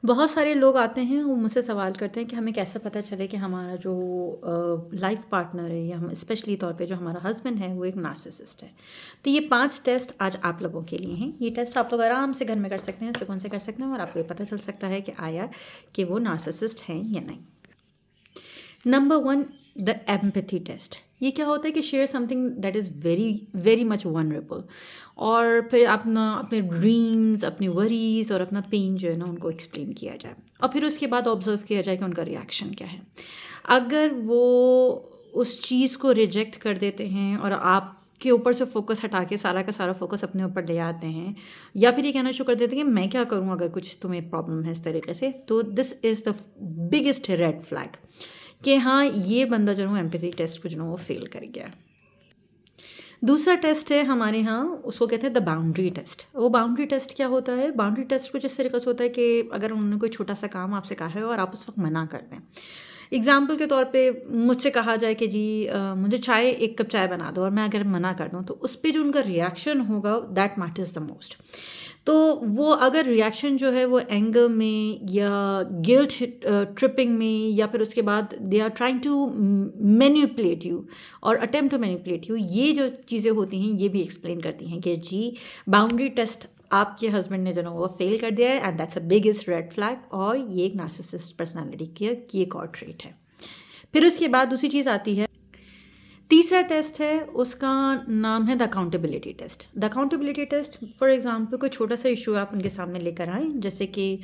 बहुत सारे लोग आते हैं, वो मुझसे सवाल करते हैं कि हमें कैसे पता चले कि हमारा जो लाइफ पार्टनर है या हम स्पेशली तौर पे जो हमारा हस्बैंड है वो एक नार्सिसिस्ट है। तो ये 5 टेस्ट आज आप लोगों के लिए हैं। ये टेस्ट आप लोग आराम से घर में कर सकते हैं, सुकून से कर सकते हैं और आपको ये पता चल सकता है कि आया कि वो नार्सिसिस्ट हैं या नहीं। Number 1, the empathy test. ये क्या होता है कि share something that is very very much vulnerable, और फिर अपने ड्रीम्स, अपने वरीज और अपना पेन जो है ना उनको एक्सप्लेन किया जाए, और फिर उसके बाद ऑब्जर्व किया जाए कि उनका रिएक्शन क्या है। अगर वो उस चीज़ को रिजेक्ट कर देते हैं और आप के ऊपर से फोकस हटा के सारा का सारा फोकस अपने ऊपर ले आते हैं, या फिर ये कहना शुरू कर देते हैं कि मैं क्या करूँ अगर कुछ तुम्हें प्रॉब्लम है इस तरीके से, तो this is the biggest red flag कि हाँ, ये बंदा जो है एम्पैथी टेस्ट को जो है वो फेल कर गया। दूसरा टेस्ट है हमारे यहाँ, उसको कहते हैं द बाउंड्री टेस्ट। वो बाउंड्री टेस्ट क्या होता है? बाउंड्री टेस्ट कुछ इस तरीके से होता है कि अगर उन्होंने कोई छोटा सा काम आपसे कहा है और आप उस वक्त मना कर दें। एग्जाम्पल के तौर पे मुझसे कहा जाए कि जी मुझे चाय, 1 कप चाय बना दो, और मैं अगर मना कर दूँ तो उस पर जो उनका रिएक्शन होगा दैट मैटर्स द मोस्ट। तो वो अगर रिएक्शन जो है वो एंगर में या गिल्ट ट्रिपिंग में, या फिर उसके बाद they are trying to manipulate you और अटेम्प्ट टू मैनिपुलेट यू, ये जो चीज़ें होती हैं ये भी एक्सप्लेन करती हैं कि जी बाउंड्री टेस्ट आपके हस्बैंड ने जो है वो फेल कर दिया है, and that's a biggest red flag, और ये एक नार्सिसिस्ट पर्सनालिटी की एक और ट्रेट है। फिर उसके बाद दूसरी चीज़ आती है, तीसरा टेस्ट है, उसका नाम है the accountability test. The accountability test, for example कोई छोटा सा इशू आप उनके सामने लेकर आए, जैसे कि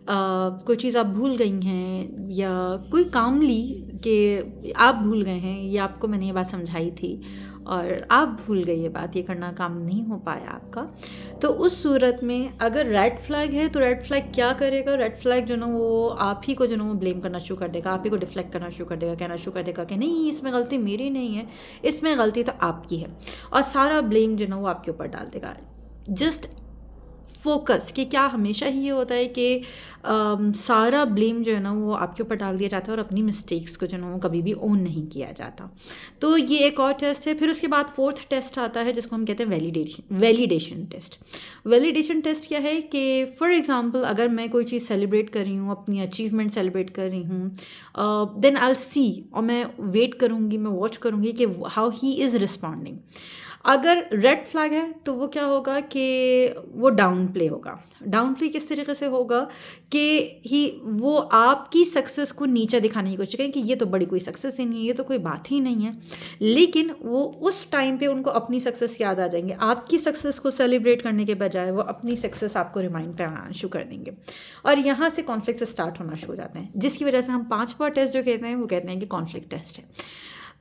कोई चीज़ आप भूल गई हैं या कोई काम ली कि आप भूल गए हैं, या आपको मैंने ये बात समझाई थी और आप भूल गए, ये बात, ये करना काम नहीं हो पाया आपका। तो उस सूरत में अगर रेड फ्लैग है तो रेड फ्लैग क्या करेगा? रेड फ्लैग जो ना वो आप ही को जो ना वो ब्लेम करना शुरू कर देगा, आप ही को डिफ्लेक्ट करना शुरू कर देगा, कहना शुरू कर देगा कि नहीं, इसमें गलती मेरी नहीं है, इसमें गलती तो आपकी है, और सारा ब्लेम जो ना वो आपके ऊपर डाल देगा। जस्ट फोकस कि क्या हमेशा ही ये होता है कि सारा ब्लेम जो है ना वो आपके ऊपर डाल दिया जाता है और अपनी मिस्टेक्स को जो है ना वो कभी भी ओन नहीं किया जाता। तो ये एक और टेस्ट है। फिर उसके बाद 4th टेस्ट आता है जिसको हम कहते हैं वैलिडेशन टेस्ट। वैलिडेशन टेस्ट क्या है कि फॉर एग्जांपल अगर मैं कोई चीज़ सेलिब्रेट कर रही हूँ, अपनी अचीवमेंट सेलिब्रेट कर रही हूँ, देन आई विल सी, और मैं वेट करूँगी, मैं वॉच करूँगी कि हाउ ही इज़ रिस्पॉन्डिंग। अगर रेड फ्लैग है तो वो क्या होगा कि वो डाउन प्ले होगा। डाउन प्ले किस तरीके से होगा कि वो आपकी सक्सेस को नीचा दिखाने की कोशिश करें कि ये तो बड़ी कोई सक्सेस ही नहीं है, ये तो कोई बात ही नहीं है, लेकिन वो उस टाइम पे उनको अपनी सक्सेस याद आ जाएंगे। आपकी सक्सेस को सेलिब्रेट करने के बजाय वो अपनी सक्सेस आपको रिमाइंड कराना शुरू कर देंगे, और यहाँ से कॉन्फ्लिक्ट स्टार्ट होना शुरू हो जाते हैं, जिसकी वजह से हम 5वां टेस्ट जो कहते हैं वो कहते हैं कि कॉन्फ्लिक्ट टेस्ट है।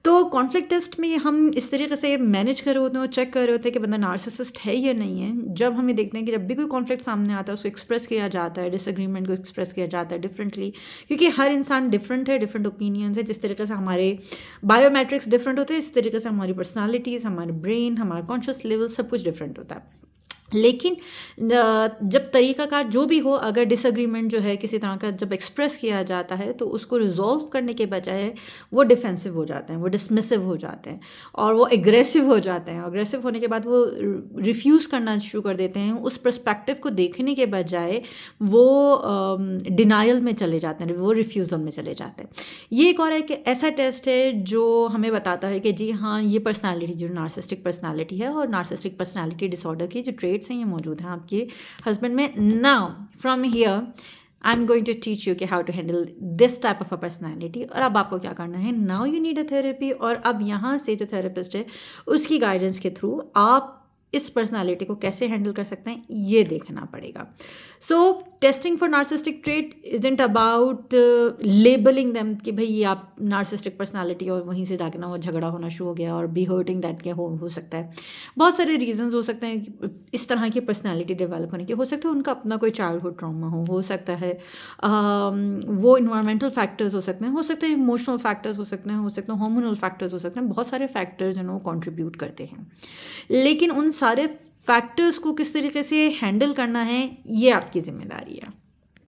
तो कॉन्फ्लिक्ट टेस्ट में हम इस तरीके से मैनेज कर रहे होते हैं और चेक कर रहे होते हैं कि बंदा नार्सिसिस्ट है या नहीं है, जब हमें देखते हैं कि जब भी कोई कॉन्फ्लिक्ट सामने आता है उसको एक्सप्रेस किया जाता है, डिसएग्रीमेंट को एक्सप्रेस किया जाता है डिफरेंटली, क्योंकि हर इंसान डिफरेंट है, डिफरेंट ओपिनियंस है। जिस तरीके से हमारे बायोमेट्रिक्स डिफरेंट होते हैं, इस तरीके से हमारी पर्सनालिटीज़, हमारे ब्रेन, हमारा कॉन्शियस लेवल सब कुछ डिफरेंट होता है। लेकिन जब तरीक़ाकार जो भी हो, अगर डिसएग्रीमेंट जो है किसी तरह का जब एक्सप्रेस किया जाता है तो उसको रिजॉल्व करने के बजाय वो डिफेंसिव हो जाते हैं, वो डिसमिसिव हो जाते हैं और वो एग्रेसिव हो जाते हैं। एग्रेसिव होने के बाद वो रिफ्यूज़ करना शुरू कर देते हैं, उस पर्सपेक्टिव को देखने के बजाय वो डिनाइल में चले जाते हैं, वो रिफ्यूज़ल में चले जाते हैं। ये एक और है कि ऐसा टेस्ट है जो हमें बताता है कि जी हाँ, ये पर्सनालिटी जो नार्सिसिस्टिक पर्सनालिटी है, और नार्सिसिस्टिक पर्सनालिटी डिसऑर्डर की जो ट्रेट्स हैं ये मौजूद हैं आपके हस्बैंड में। Now from here I am going to teach you कि how to handle this type of a personality. और अब आपको क्या करना है, now you need a therapy, और अब यहाँ से जो थेरेपिस्ट है उसकी गाइडेंस के थ्रू आप इस पर्सनालिटी को कैसे हैंडल कर सकते हैं ये देखना पड़ेगा। सो testing for narcissistic trait isn't about labelling them कि भाई ये आप नार्सिसिस्टिक पर्सनालिटी, और वहीं से जाके ना वो झगड़ा होना शुरू हो गया और बी हर्टिंग दैट के हो सकता है। बहुत सारे रीजंस हो सकते हैं इस तरह की पर्सनालिटी डेवलप होने के। हो सकता है उनका अपना कोई चाइल्डहुड ट्रॉमा हो सकता है वो इन्वायरमेंटल फैक्टर्स हो सकते हैं इमोशनल फैक्टर्स हो सकते हैं हार्मोनल फैक्टर्स हो सकते हैं। बहुत सारे फैक्टर्स जो वो कॉन्ट्रीब्यूट करते हैं, लेकिन उन सारे फैक्टर्स को किस तरीके से हैंडल करना है ये आपकी जिम्मेदारी है।